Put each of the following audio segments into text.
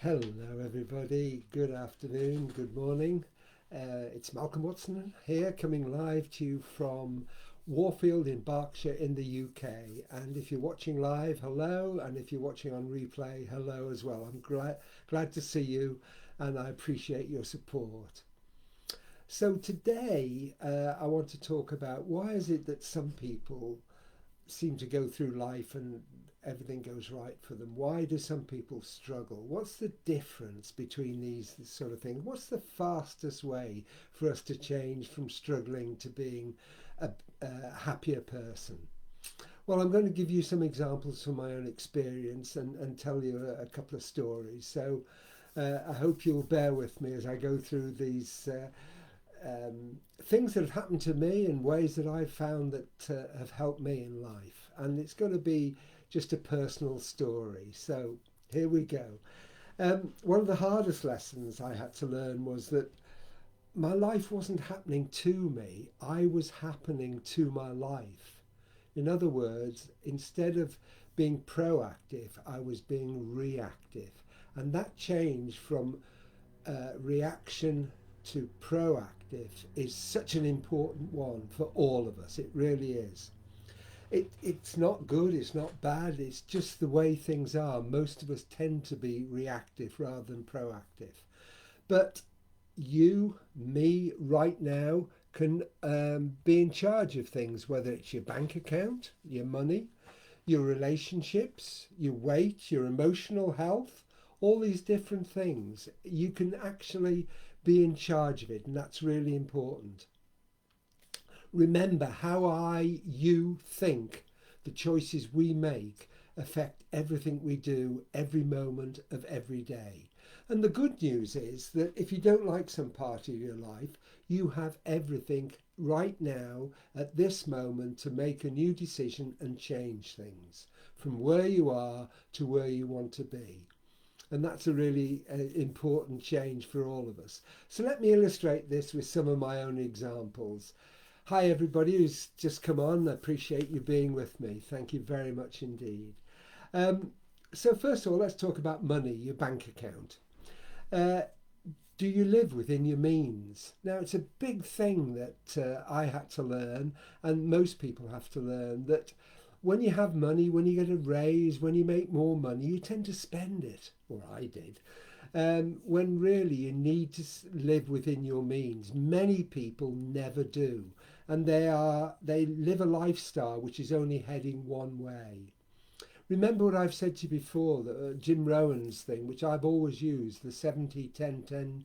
Hello, everybody. Good afternoon, good morning. It's Malcolm Watson here, coming live to you from Warfield in Berkshire in the UK. And if you're watching live, hello. And if you're watching on replay, hello as well. I'm glad to see you, and I appreciate your support. So today, I want to talk about why is it that some people seem to go through life and everything goes right for them? Why do some people struggle? What's the difference between these sort of things? What's the fastest way for us to change from struggling to being a happier person? Well, I'm going to give you some examples from my own experience and tell you a couple of stories. So I hope you'll bear with me as I go through these things that have happened to me and ways that I've found that have helped me in life. And it's going to be just a personal story. So here we go. One of the hardest lessons I had to learn was that my life wasn't happening to me, I was happening to my life. In other words, instead of being proactive, I was being reactive. And that change from reaction to proactive is such an important one for all of us. It really is. It's not good, it's not bad, it's just the way things are. Most of us tend to be reactive rather than proactive. But you, me, right now can be in charge of things, whether it's your bank account, your money, your relationships, your weight, your emotional health, all these different things. You can actually be in charge of it, and that's really important. Remember, you think, the choices we make affect everything we do every moment of every day. And the good news is that if you don't like some part of your life, you have everything right now at this moment to make a new decision and change things from where you are to where you want to be. And that's a really important change for all of us. So let me illustrate this with some of my own examples. Hi, everybody who's just come on. I appreciate you being with me. Thank you very much indeed. So first of all, let's talk about money, your bank account. Do you live within your means? Now, it's a big thing that I had to learn, and most people have to learn, that when you have money, when you get a raise, when you make more money, you tend to spend it, or I did, when really you need to live within your means. Many people never do, and they live a lifestyle which is only heading one way. Remember what I've said to you before, the Jim Rohan's thing, which I've always used, the 70-10-10-10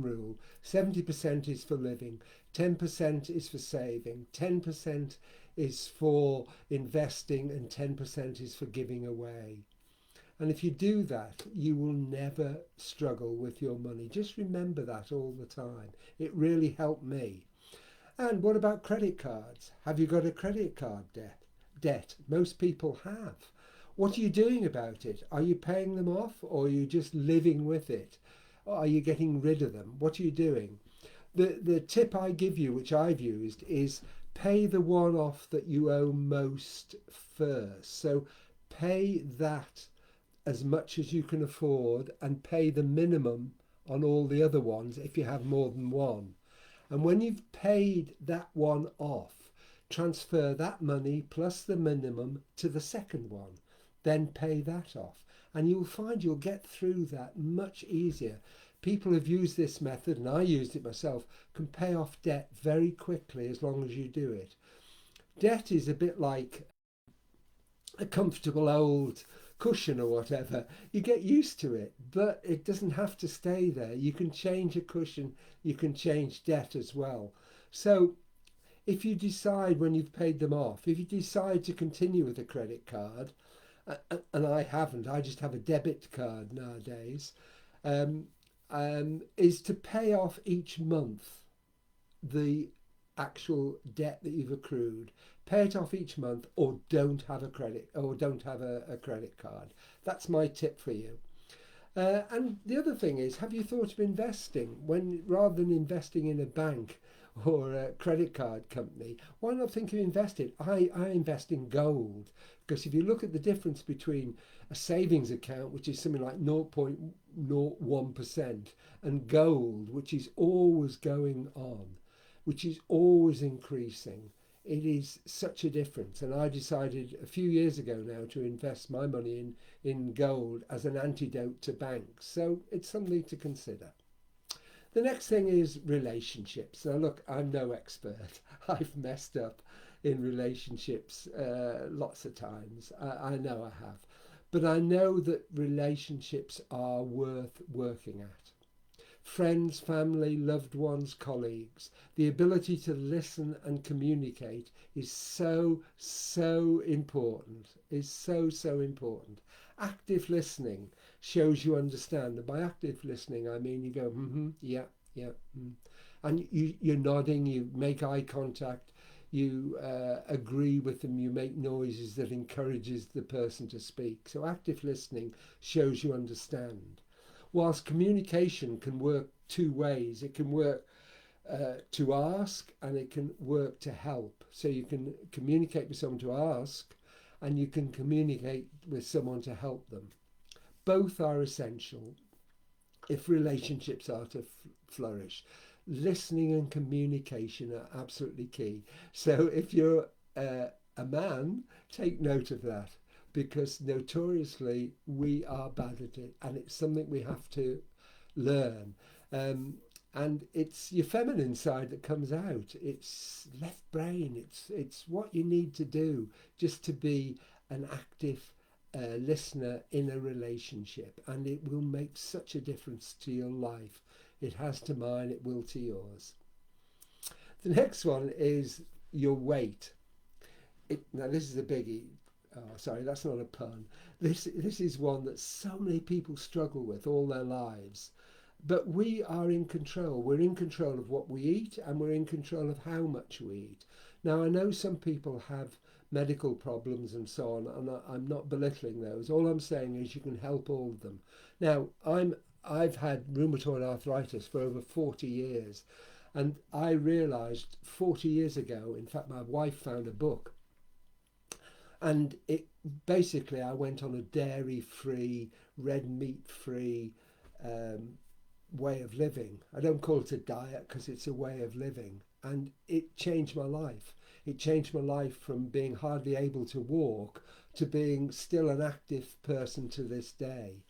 rule. 70% is for living, 10% is for saving, 10% is for investing, and 10% is for giving away. And if you do that, you will never struggle with your money. Just remember that all the time. It really helped me. And what about credit cards? Have you got a credit card debt? Most people have. What are you doing about it? Are you paying them off, or are you just living with it? Are you getting rid of them? What are you doing? The tip I give you, which I've used, is pay the one off that you owe most first. So pay that as much as you can afford and pay the minimum on all the other ones if you have more than one. And when you've paid that one off, transfer that money plus the minimum to the second one. Then pay that off. And you'll find you'll get through that much easier. People who've used this method, and I used it myself, can pay off debt very quickly as long as you do it. Debt is a bit like a comfortable old cushion or whatever. You get used to it, but it doesn't have to stay there. You can change a cushion, you can change debt as well. So if you decide when you've paid them off, if you decide to continue with a credit card, and I haven't, I just have a debit card nowadays, is to pay off each month the actual debt that you've accrued. Pay it off each month, or don't have a credit card. That's my tip for you. And the other thing is, have you thought of investing? When rather than investing in a bank or a credit card company. Why not think of investing? I invest in gold, because if you look at the difference between a savings account, which is something like 0.01%, and gold, which is always going on, which is always increasing, it is such a difference. And I decided a few years ago now to invest my money in gold as an antidote to banks. So it's something to consider. The next thing is relationships. Now, look, I'm no expert. I've messed up in relationships lots of times. I know I have. But I know that relationships are worth working at. Friends, family, loved ones, colleagues. The ability to listen and communicate is so, so important. Is so, so important. Active listening shows you understand. And by active listening, I mean you go, yeah, yeah. And you're nodding, you make eye contact, you agree with them, you make noises that encourages the person to speak. So active listening shows you understand. Whilst communication can work two ways, it can work to ask and it can work to help. So you can communicate with someone to ask and you can communicate with someone to help them. Both are essential if relationships are to flourish. Listening and communication are absolutely key. So if you're a man, take note of that, because notoriously we are bad at it, and it's something we have to learn. And it's your feminine side that comes out. It's left brain. It's what you need to do just to be an active listener in a relationship, and it will make such a difference to your life. It has to mine, it will to yours. The next one is your weight. Now this is a biggie. Oh, sorry, that's not a pun. This is one that so many people struggle with all their lives. But we are in control. We're in control of what we eat, and we're in control of how much we eat. Now, I know some people have medical problems and so on, and I'm not belittling those. All I'm saying is you can help all of them. Now, I've had rheumatoid arthritis for over 40 years, and I realised 40 years ago, in fact, my wife found a book, and it basically I went on a dairy-free, red meat-free way of living. I don't call it a diet because it's a way of living, and it changed my life. It changed my life from being hardly able to walk to being still an active person to this day.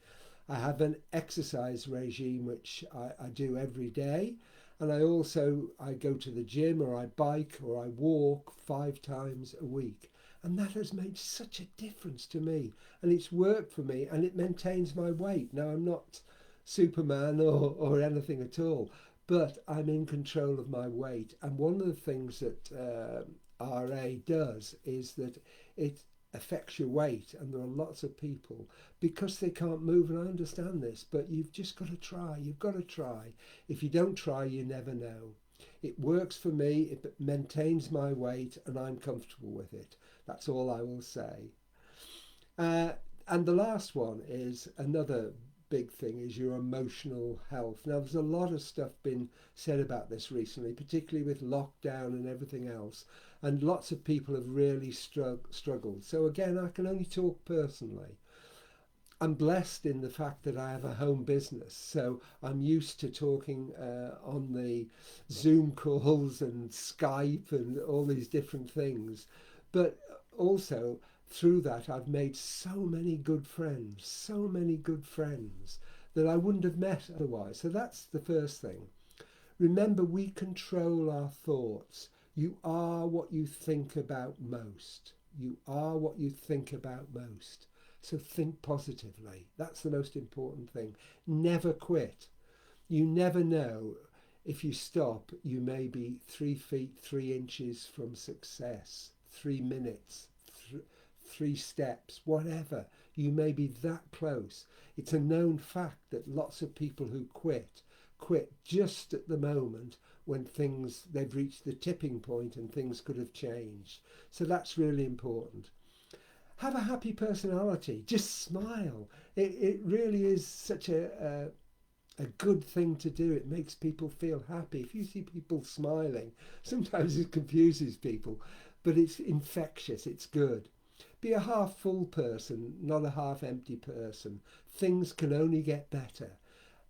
I have an exercise regime which I do every day, and I go to the gym, or I bike, or I walk 5 times a week. And that has made such a difference to me, and it's worked for me, and it maintains my weight. Now, I'm not Superman or anything at all, but I'm in control of my weight. And one of the things that RA does is that it affects your weight, and there are lots of people, because they can't move, and I understand this, but you've just got to try. You've got to try. If you don't try, you never know. It works for me, it maintains my weight, and I'm comfortable with it. That's all I will say. And the last one is another big thing, is your emotional health. Now, there's a lot of stuff been said about this recently, particularly with lockdown and everything else, and lots of people have really struggled. So again, I can only talk personally. I'm blessed in the fact that I have a home business, so I'm used to talking on the Zoom calls and Skype and all these different things. But also through that, I've made so many good friends that I wouldn't have met otherwise. So that's the first thing. Remember, we control our thoughts. You are what you think about most. You are what you think about most. So think positively. That's the most important thing. Never quit. You never know. If you stop, you may be 3 feet 3 inches from success. 3 minutes, 3 steps, whatever. You may be that close. It's a known fact that lots of people who quit just at the moment when they've reached the tipping point and things could have changed. So that's really important. Have a happy personality. Just smile. It really is such a a good thing to do. It makes people feel happy. If you see people smiling, sometimes it confuses people, but it's infectious, it's good. Be a half full person, not a half empty person. Things can only get better.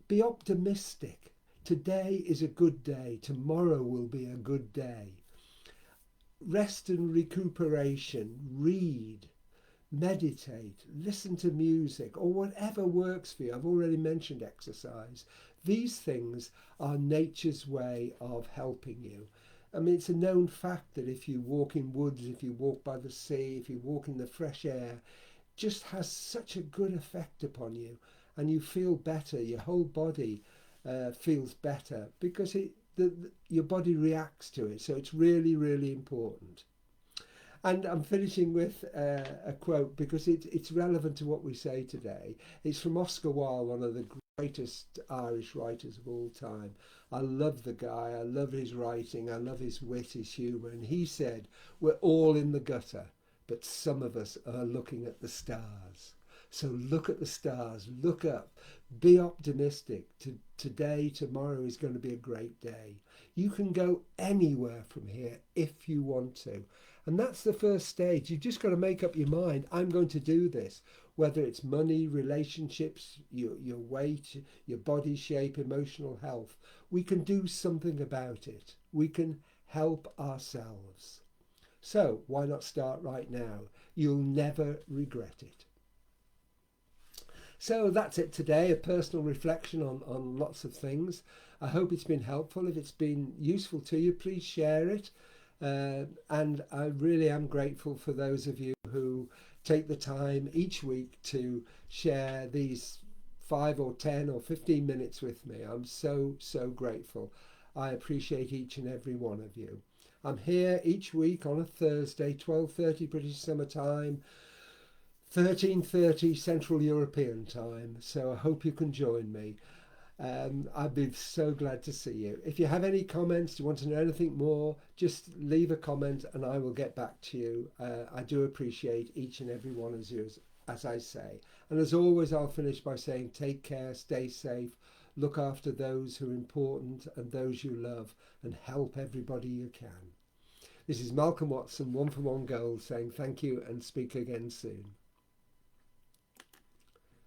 Be optimistic. Today is a good day. Tomorrow will be a good day. Rest and recuperation. Read, meditate, listen to music, or whatever works for you. I've already mentioned exercise. These things are nature's way of helping you. I mean, it's a known fact that if you walk in woods, if you walk by the sea, if you walk in the fresh air, just has such a good effect upon you, and you feel better. Your whole body feels better because your body reacts to it. So it's really, really important. And I'm finishing with a quote because it's relevant to what we say today. It's from Oscar Wilde, one of the greatest Irish writers of all time. I love the guy, I love his writing, I love his wit, his humour. And he said, we're all in the gutter, but some of us are looking at the stars. So look at the stars, look up, be optimistic. Today, tomorrow is going to be a great day. You can go anywhere from here if you want to. And that's the first stage. You've just got to make up your mind, I'm going to do this. Whether it's money, relationships, your weight, your body shape, emotional health, we can do something about it. We can help ourselves. So why not start right now? You'll never regret it. So that's it today, a personal reflection on lots of things. I hope it's been helpful. If it's been useful to you, please share it. And I really am grateful for those of you who take the time each week to share these 5 or 10 or 15 minutes with me. I'm so grateful. I appreciate each and every one of you. I'm here each week on a Thursday, 12:30 British Summer Time, 13:30 Central European Time. So I hope you can join me. I'd be so glad to see you. If you have any comments, do you want to know anything more, just leave a comment and I will get back to you. I do appreciate each and every one of you, as I say. And as always, I'll finish by saying take care, stay safe, look after those who are important and those you love, and help everybody you can. This is Malcolm Watson, One for One Gold, saying thank you and speak again soon.